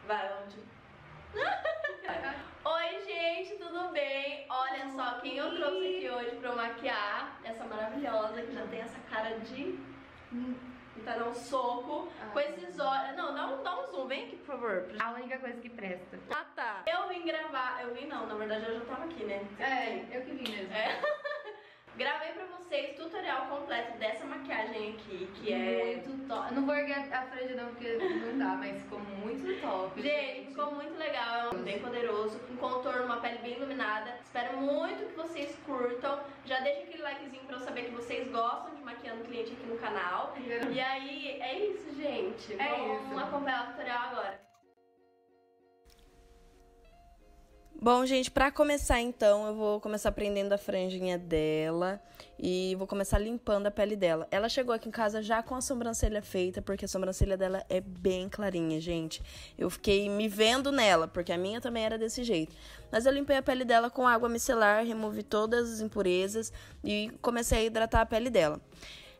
Vai, vamos de... Oi, gente, tudo bem? Olha só quem eu trouxe aqui hoje pra eu maquiar. Essa maravilhosa que já tem essa cara de... Tá dando um soco com esses olhos. Não, dá um zoom, vem aqui, por favor. A única coisa que presta. Ah, tá. Eu vim gravar. Eu vim não, na verdade eu já tava aqui, né? Eu que vim mesmo. Gravei pra vocês tutorial completo dessa maquiagem aqui, que é... Muito top. Não vou erguer a frente não, porque não dá, mas ficou muito top. Gente, ficou muito legal, é bem poderoso, um contorno, uma pele bem iluminada. Espero muito que vocês curtam. Já deixa aquele likezinho pra eu saber que vocês gostam de maquiando cliente aqui no canal. E aí, é isso, gente. Vamos acompanhar o tutorial agora. Bom, gente, pra começar então, eu vou começar prendendo a franjinha dela e vou começar limpando a pele dela. Ela chegou aqui em casa já com a sobrancelha feita, porque a sobrancelha dela é bem clarinha, gente. Eu fiquei me vendo nela, porque a minha também era desse jeito. Mas eu limpei a pele dela com água micelar, removi todas as impurezas e comecei a hidratar a pele dela.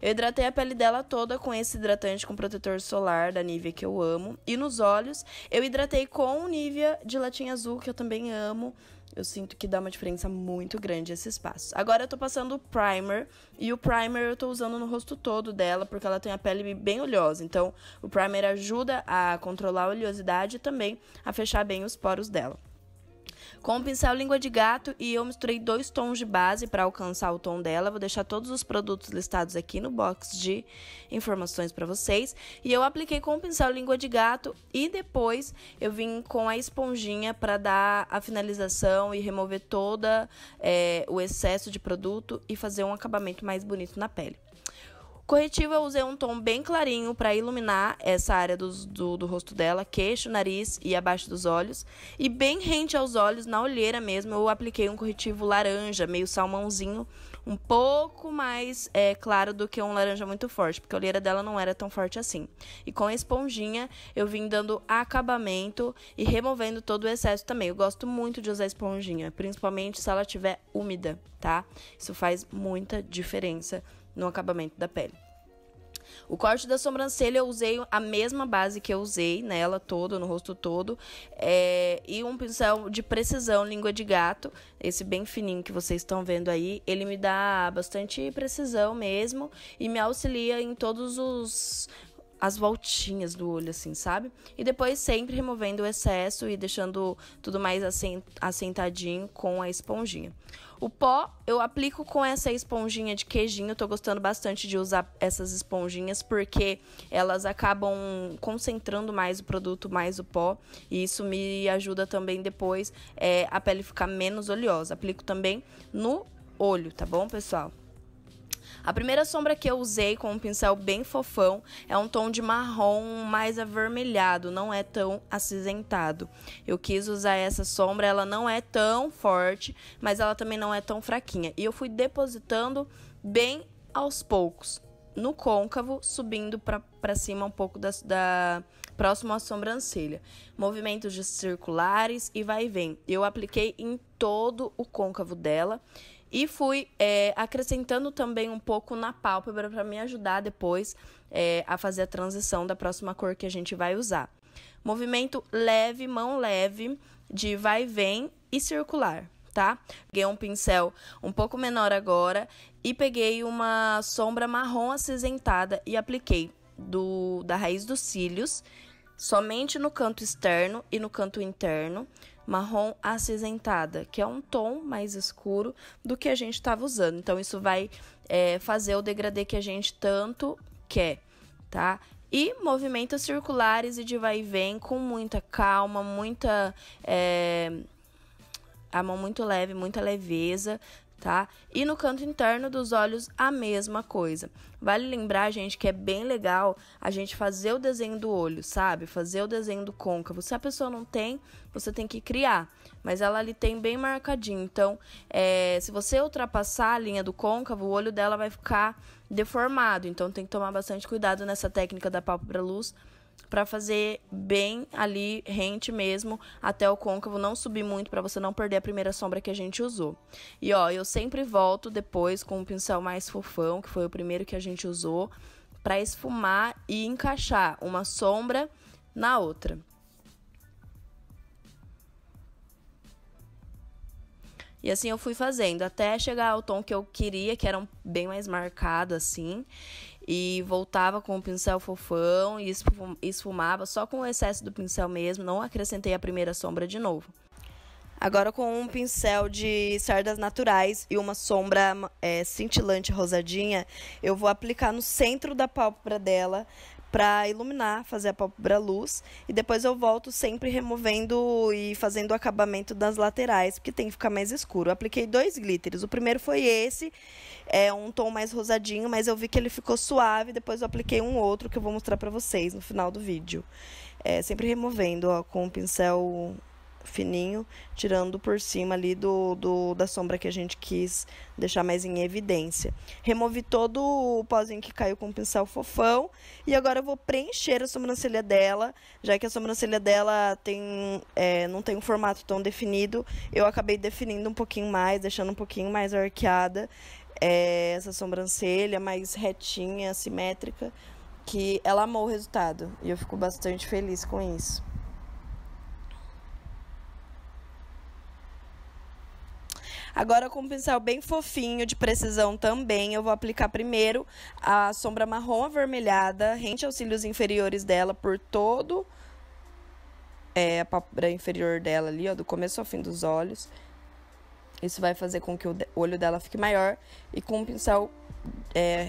Eu hidratei a pele dela toda com esse hidratante com protetor solar da Nivea, que eu amo. E nos olhos, eu hidratei com o Nivea de latinha azul, que eu também amo. Eu sinto que dá uma diferença muito grande esses passos. Agora eu tô passando o primer. E o primer eu tô usando no rosto todo dela, porque ela tem a pele bem oleosa. Então, o primer ajuda a controlar a oleosidade e também a fechar bem os poros dela. Com o pincel língua de gato, e eu misturei 2 tons de base para alcançar o tom dela. Vou deixar todos os produtos listados aqui no box de informações para vocês. E eu apliquei com o pincel língua de gato e depois eu vim com a esponjinha para dar a finalização e remover toda o excesso de produto e fazer um acabamento mais bonito na pele. Corretivo, eu usei um tom bem clarinho para iluminar essa área do rosto dela, queixo, nariz e abaixo dos olhos. E bem rente aos olhos, na olheira mesmo, eu apliquei um corretivo laranja, meio salmãozinho, um pouco mais claro do que um laranja muito forte, porque a olheira dela não era tão forte assim. E com a esponjinha, eu vim dando acabamento e removendo todo o excesso também. Eu gosto muito de usar esponjinha, principalmente se ela estiver úmida, tá? Isso faz muita diferença no acabamento da pele. O corte da sobrancelha eu usei a mesma base que eu usei nela toda, no rosto todo, e um pincel de precisão, língua de gato, esse bem fininho que vocês estão vendo aí. Ele me dá bastante precisão mesmo e me auxilia em todos as voltinhas do olho, assim, sabe? E depois sempre removendo o excesso e deixando tudo mais assentadinho com a esponjinha. O pó eu aplico com essa esponjinha de queijinho. Eu tô gostando bastante de usar essas esponjinhas porque elas acabam concentrando mais o produto, mais o pó. E isso me ajuda também depois a pele ficar menos oleosa. Aplico também no olho, tá bom, pessoal? A primeira sombra que eu usei com um pincel bem fofão é um tom de marrom mais avermelhado, não é tão acinzentado. Eu quis usar essa sombra, ela não é tão forte, mas ela também não é tão fraquinha. E eu fui depositando bem aos poucos, no côncavo, subindo para cima um pouco próximo à sobrancelha. Movimentos circulares e vai e vem. Eu apliquei em todo o côncavo dela. E fui acrescentando também um pouco na pálpebra para me ajudar depois a fazer a transição da próxima cor que a gente vai usar. Movimento leve, mão leve, de vai e vem e circular, tá? Peguei um pincel um pouco menor agora e peguei uma sombra marrom acinzentada e apliquei da raiz dos cílios, somente no canto externo e no canto interno, marrom acinzentada, que é um tom mais escuro do que a gente estava usando. Então, isso vai fazer o degradê que a gente tanto quer, tá? E movimentos circulares e de vai e vem com muita calma, a mão muito leve, muita leveza, tá? E no canto interno dos olhos a mesma coisa. Vale lembrar, gente, que é bem legal a gente fazer o desenho do olho, sabe? Fazer o desenho do côncavo. Se a pessoa não tem, você tem que criar. Mas ela ali tem bem marcadinho. Então, se você ultrapassar a linha do côncavo, o olho dela vai ficar deformado. Então, tem que tomar bastante cuidado nessa técnica da pálpebra luz, para fazer bem ali, rente mesmo, até o côncavo, não subir muito para você não perder a primeira sombra que a gente usou. E ó, eu sempre volto depois com um pincel mais fofão, que foi o primeiro que a gente usou, para esfumar e encaixar uma sombra na outra. E assim eu fui fazendo, até chegar ao tom que eu queria, que era bem mais marcado, assim. E voltava com o pincel fofão e esfumava só com o excesso do pincel mesmo, não acrescentei a primeira sombra de novo. Agora com um pincel de cerdas naturais e uma sombra cintilante rosadinha, eu vou aplicar no centro da pálpebra dela para iluminar, fazer a pálpebra luz. E depois eu volto sempre removendo e fazendo o acabamento das laterais, porque tem que ficar mais escuro. Eu apliquei 2 glitters. O primeiro foi esse, um tom mais rosadinho, mas eu vi que ele ficou suave. Depois eu apliquei um outro que eu vou mostrar para vocês no final do vídeo. Sempre removendo, ó, com o pincel fininho, tirando por cima ali da sombra que a gente quis deixar mais em evidência. Removi todo o pozinho que caiu com o pincel fofão e agora eu vou preencher a sobrancelha dela, já que a sobrancelha dela não tem um formato tão definido, eu acabei definindo um pouquinho mais, deixando um pouquinho mais arqueada essa sobrancelha mais retinha, simétrica, que ela amou o resultado e eu fico bastante feliz com isso. Agora com um pincel bem fofinho, de precisão também, eu vou aplicar primeiro a sombra marrom avermelhada, rente aos cílios inferiores dela por todo a pálpebra inferior dela ali, ó, do começo ao fim dos olhos. Isso vai fazer com que o olho dela fique maior. E com um pincel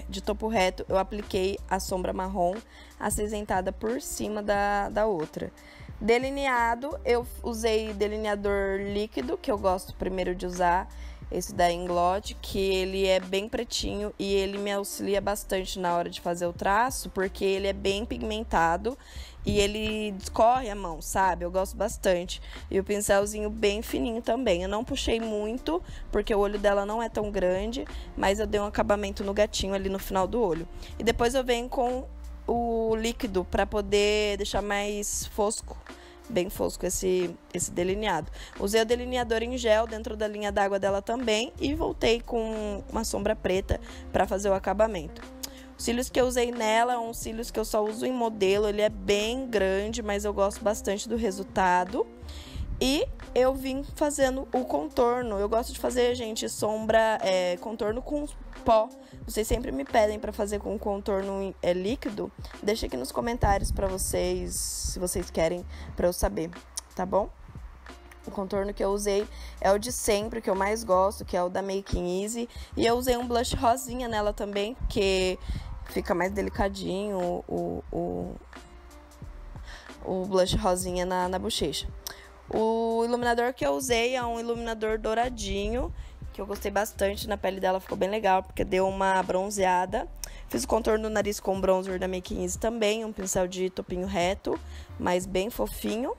de topo reto, eu apliquei a sombra marrom acinzentada por cima da outra. Delineado, eu usei delineador líquido, que eu gosto primeiro de usar, esse da Inglot, que ele é bem pretinho e ele me auxilia bastante na hora de fazer o traço, porque ele é bem pigmentado e ele escorre a mão, sabe? Eu gosto bastante. E o pincelzinho bem fininho também. Eu não puxei muito, porque o olho dela não é tão grande, mas eu dei um acabamento no gatinho ali no final do olho. E depois eu venho com o líquido para poder deixar mais fosco, bem fosco esse delineado. Usei o delineador em gel dentro da linha d'água dela também e voltei com uma sombra preta para fazer o acabamento. Os cílios que eu usei nela são cílios que eu só uso em modelo, ele é bem grande, mas eu gosto bastante do resultado. E eu vim fazendo o contorno. Eu gosto de fazer, gente, contorno com pó. Vocês sempre me pedem para fazer com contorno líquido. Deixa aqui nos comentários para vocês, se vocês querem, para eu saber, tá bom? O contorno que eu usei é o de sempre, que eu mais gosto, que é o da Making Easy. E eu usei um blush rosinha nela também, porque fica mais delicadinho o blush rosinha na bochecha. O iluminador que eu usei é um iluminador douradinho, que eu gostei bastante, na pele dela ficou bem legal, porque deu uma bronzeada. Fiz o contorno do nariz com bronzer da Making Easy também, um pincel de topinho reto, mas bem fofinho.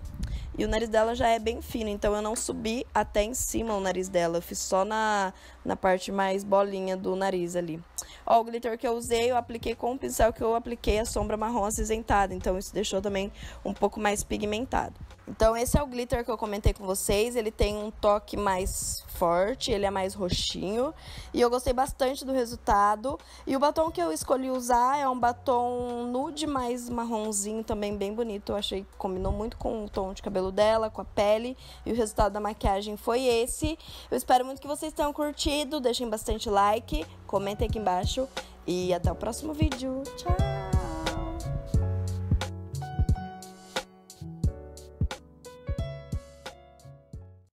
E o nariz dela já é bem fino, então eu não subi até em cima o nariz dela, eu fiz só na parte mais bolinha do nariz ali. Ó, o glitter que eu usei, eu apliquei com o pincel que eu apliquei a sombra marrom acinzentada, então isso deixou também um pouco mais pigmentado. Então esse é o glitter que eu comentei com vocês, ele tem um toque mais forte, ele é mais roxinho e eu gostei bastante do resultado. E o batom que eu escolhi usar é um batom nude mais marronzinho, também bem bonito, eu achei que combinou muito com o tom de cabelo dela, com a pele, e o resultado da maquiagem foi esse. Eu espero muito que vocês tenham curtido, deixem bastante like, comentem aqui embaixo e até o próximo vídeo. Tchau!